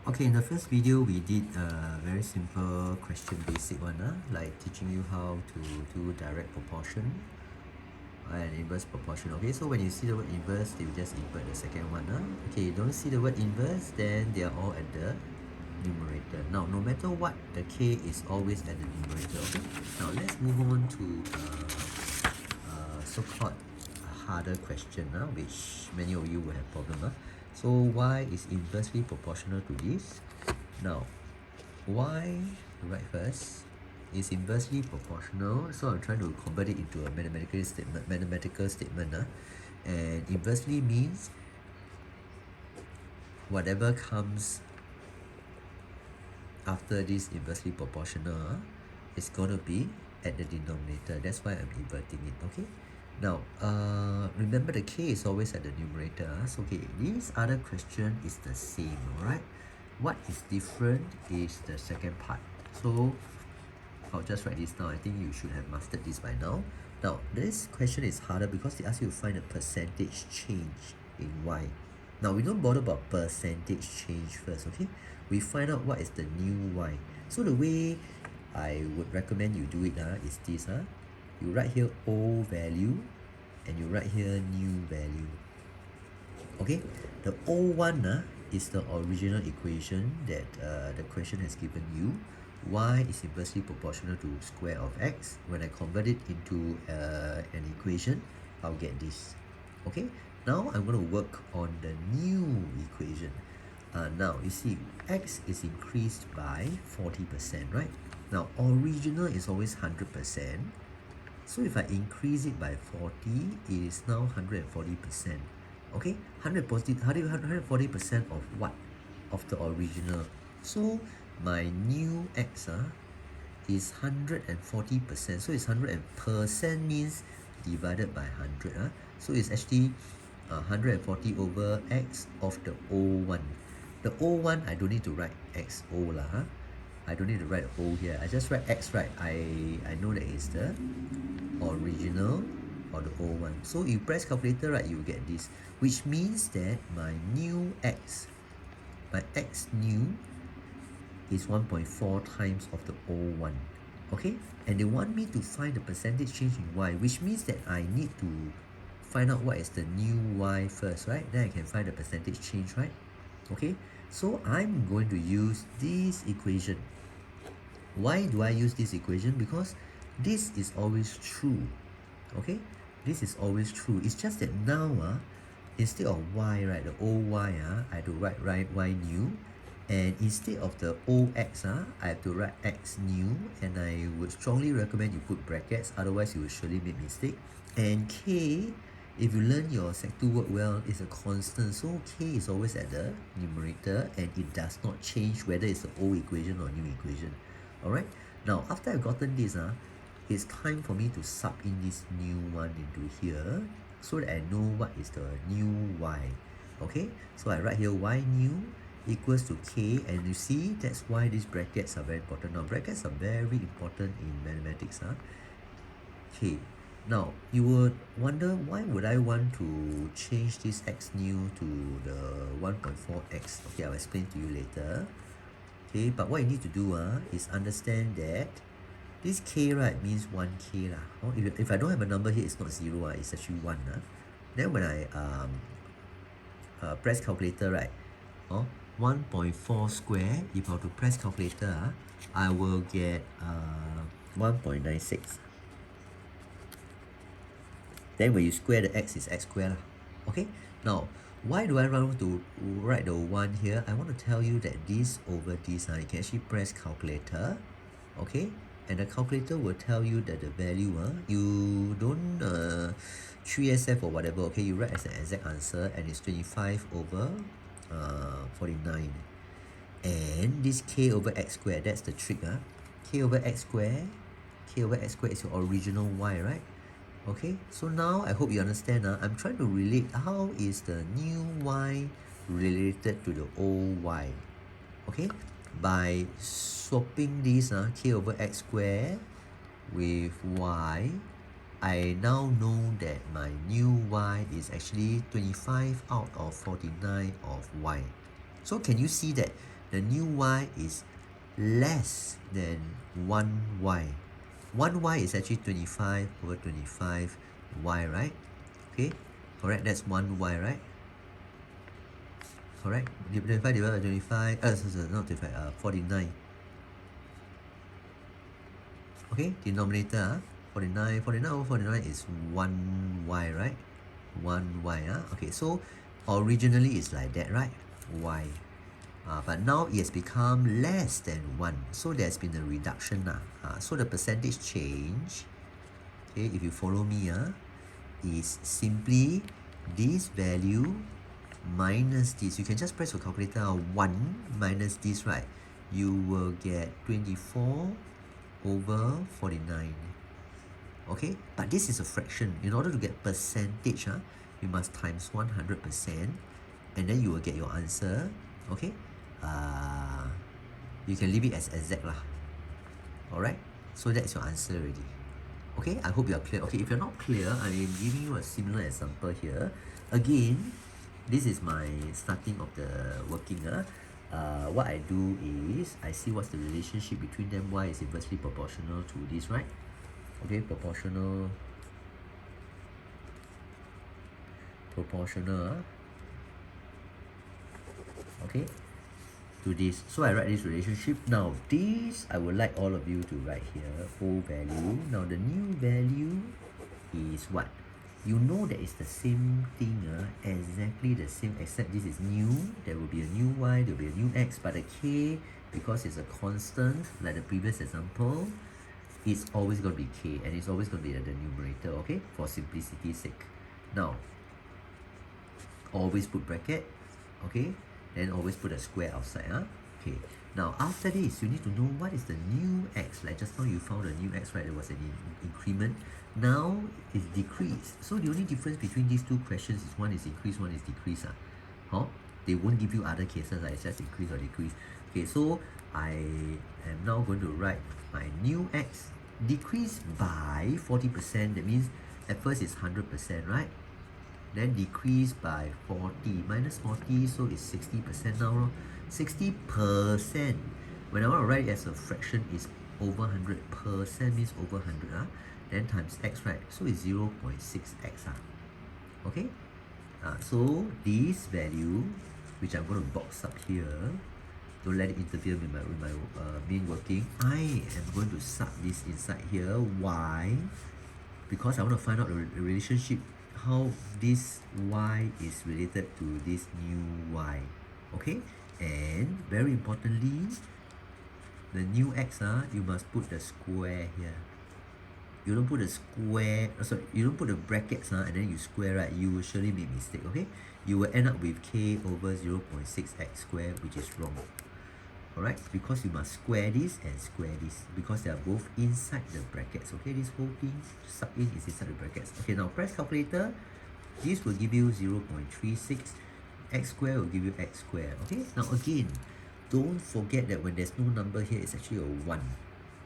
Okay, in the first video we did a very simple question, basic one, like teaching you how to do direct proportion and inverse proportion. Okay, so when you see the word inverse, you just invert the second one. Okay, you don't see the word inverse, then they are all at the numerator. Now, no matter what, the k is always at the numerator. Okay, now let's move on to so-called harder question, which many of you will have problem. So y is inversely proportional to this. Now, y, right first, is inversely proportional. So I'm trying to convert it into a mathematical statement. And inversely means whatever comes after this inversely proportional is going to be at the denominator. That's why I'm inverting it. Okay. Now, remember the k is always at the numerator. So, okay, this other question is the same, alright? What is different is the second part. So, I'll just write this down. I think you should have mastered this by now. Now, this question is harder because they ask you to find a percentage change in y. Now, we don't bother about percentage change first, okay? We find out what is the new y. So, the way I would recommend you do it is this. You write here old value and you write here new value. Okay, the old one is the original equation that the question has given you. Y is inversely proportional to square of x. When I convert it into an equation, I'll get this. Okay, now I'm going to work on the new equation. Now you see x is increased by 40%, right? Now original is always 100%. So if I increase it by 40, it is now 140%. Okay, 140% of what? Of the original. So my new x is 140%. So it's 100% means divided by 100. So it's actually 140 over x of the old one. The old one, I don't need to write xo lah. I don't need to write O here. I just write x, right? I know that it's the original or the old one. So you press calculator, right, you get this, which means that my new x, my x new is 1.4 times of the old one. Okay, and they want me to find the percentage change in y, which means that I need to find out what is the new y first, right? Then I can find the percentage change, right? Okay, so I'm going to use this equation. Why do I use this equation? Because this is always true. Okay, this is always true. It's just that now instead of y, right, the old y I have to write y new, and instead of the old x I have to write x new, and I would strongly recommend you put brackets, otherwise you will surely make mistake. And k, if you learn your Sec 2 work well, is a constant, so k is always at the numerator and it does not change whether it's the old equation or new equation. Alright, now after I've gotten this it's time for me to sub in this new one into here so that I know what is the new y. Okay, so I write here y new equals to k, and you see that's why these brackets are very important. Now brackets are very important in mathematics. Okay, now you would wonder, why would I want to change this x new to the 1.4x? Okay, I'll explain to you later. Okay, but what you need to do is understand that this k, right, means 1k lah. If I don't have a number here, it's not 0, it's actually 1. Then when I press calculator, right, 1.4 square, if I were to press calculator, I will get 1.96. Then when you square the x, is x squared lah. Okay, now why do I want to write the 1 here? I want to tell you that this over this, you can actually press calculator. Okay, and the calculator will tell you that the value, you don't 3SF or whatever, okay, you write as an exact answer, and it's 25 over 49. And this k over x squared, that's the trick. K over x squared is your original y, right? Okay, so now I hope you understand. I'm trying to relate how is the new y related to the old y. Okay, by swapping this k over x squared with y, I now know that my new y is actually 25 out of 49 of y. So can you see that the new y is less than 1y. 1y is actually 25 over 25y, right? Okay, correct, that's 1y, right? Correct, 25 divided by 25, not 25, 49. Okay, denominator, 49 over 49 is 1y, right? 1y, okay, so originally it's like that, right? Y. But now it has become less than 1. So there's been a reduction. So the percentage change, okay, if you follow me, is simply this value minus this. You can just press your calculator, 1 minus this, right? You will get 24 over 49. Okay, but this is a fraction. In order to get percentage, you must times 100%, and then you will get your answer. Okay, you can leave it as exact lah. Alright, so that's your answer already. Okay, I hope you are clear. Okay, if you're not clear, I am giving you a similar example here. Again, this is my starting of the working. What I do is I see what's the relationship between them. Y is inversely proportional to this, right? Okay, proportional. Okay, to this. So I write this relationship. Now this I would like all of you to write here. O value. Now the new value is what? You know that it's the same thing, exactly the same, except this is new. There will be a new y, there will be a new x, but the k, because it's a constant, like the previous example, it's always going to be k, and it's always going to be at the numerator, okay, for simplicity's sake. Now, always put bracket, okay, then always put a square outside, okay. Now, after this, you need to know what is the new x. Like just now you found a new x, right? There was an increment. Now, it's decreased. So the only difference between these two questions is one is increase, one is decrease. They won't give you other cases, it's just increase or decrease. Okay, so I am now going to write my new x decrease by 40%. That means at first it's 100%, right? Then decrease by 40 minus 40, so it's 60% now. 60%. When I want to write it as a fraction, is over 100%, means over 100. Then times x, right? So it's 0.6x. Okay? So this value, which I'm going to box up here, don't let it interfere with my main working. I am going to sub this inside here. Why? Because I want to find out the relationship, how this y is related to this new y. Okay? And very importantly, the new x, you must put the square here. You don't put the square, you don't put the brackets, and then you square, right? You will surely make mistake, okay? You will end up with k over 0.6x squared, which is wrong. Alright, because you must square this and square this, because they are both inside the brackets. Okay, this whole thing sub in is inside the brackets. Okay, now press calculator. This will give you 0.36. X squared will give you x squared. Okay, now again, don't forget that when there's no number here, it's actually a 1.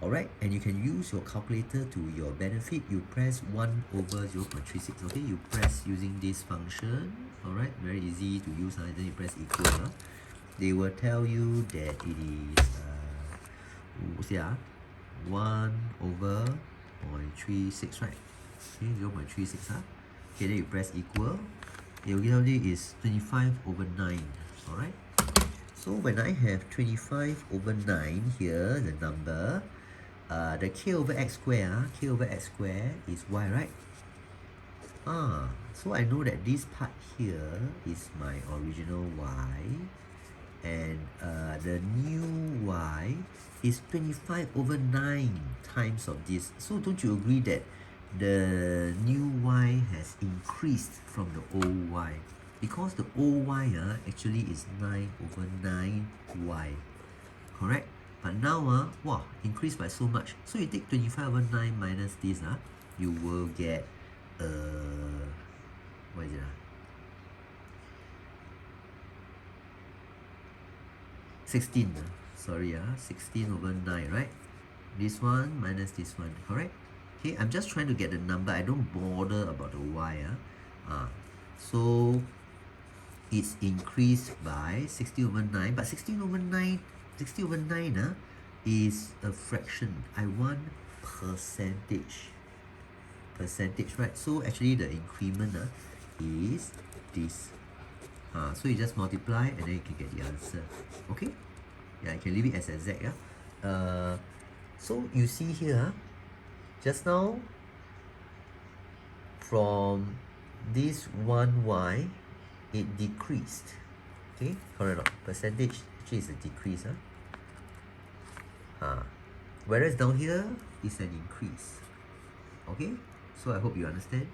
Alright, and you can use your calculator to your benefit. You press 1 over 0.36. Okay, you press using this function. Alright, very easy to use. Then you press equal. They will tell you that it is 1 over 0.36, right? Okay, 0.36. Okay, then you press equal. It will tell you is 25 over 9. Alright. So when I have 25 over 9 here, the number, the k over x square, k over x square is y, right? So I know that this part here is my original y, and the new y is 25 over 9 times of this. So don't you agree that the new y has increased from the old y? Because the old y actually is 9 over 9y. Correct? But now, increased by so much. So you take 25 over 9 minus this, you will get, what is it? 16. Sorry, 16 over 9, right? This one minus this one, correct? Okay, I'm just trying to get the number. I don't bother about the y. So it's increased by 60 over 9, but 16 over 9, 60 over 9 is a fraction. I want percentage. Percentage, right? So actually the increment is this. So you just multiply and then you can get the answer. Okay? Yeah, you can leave it as exact. Yeah. So you see here, just now from this 1y, it decreased. Okay, correct or not? Percentage actually is a decrease. Whereas down here is an increase. Okay, so I hope you understand.